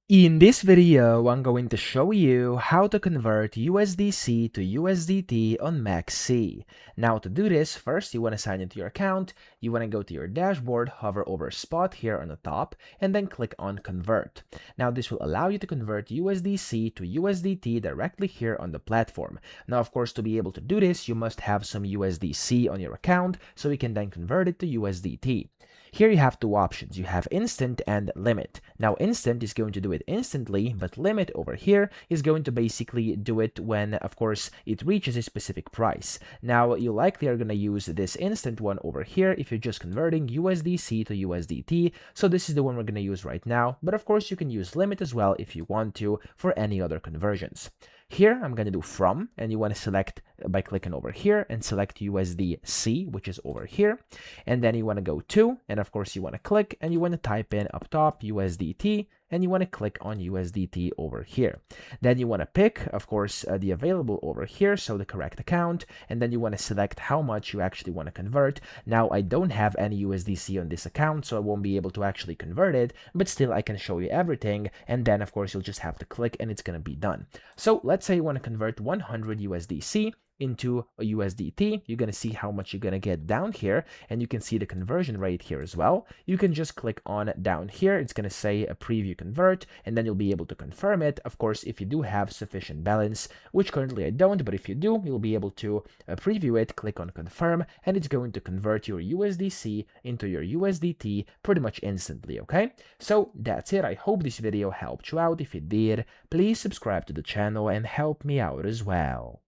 In this video, I'm going to show you how to convert USDC to USDT on MEXC. Now to do this, first you want to sign into your account, you want to go to your dashboard, hover over spot here on the top, and then click on convert. Now this will allow you to convert USDC to USDT directly here on the platform. Now of course, to be able to do this, you must have some USDC on your account, so we can then convert it to USDT. Here you have two options. You have instant and limit. Now instant is going to do it instantly, but limit over here is going to basically do it when, of course, it reaches a specific price. Now you likely are going to use this instant one over here if you're just converting USDC to USDT. So this is the one we're going to use right now, but of course you can use limit as well if you want to for any other conversions. Here I'm going to do from, and you want to select by clicking over here and select USDC, which is over here. And then you want to go to, and of course you want to click and you want to type in up top USDT, and you want to click on USDT over here. Then you want to pick, of course, the available over here, so the correct account, and then you want to select how much you actually want to convert. Now I don't have any USDC on this account, so I won't be able to actually convert it, but still I can show you everything, and then of course you'll just have to click and it's going to be done. So let's say you want to convert 100 USDC into a USDT. You're going to see how much you're going to get down here, and you can see the conversion rate here as well. You can just click on down here. It's going to say a preview convert, and then you'll be able to confirm it. Of course, if you do have sufficient balance, which currently I don't, but if you do, you'll be able to preview it, click on confirm, and it's going to convert your USDC into your USDT pretty much instantly, okay? So that's it. I hope this video helped you out. If it did, please subscribe to the channel and help me out as well.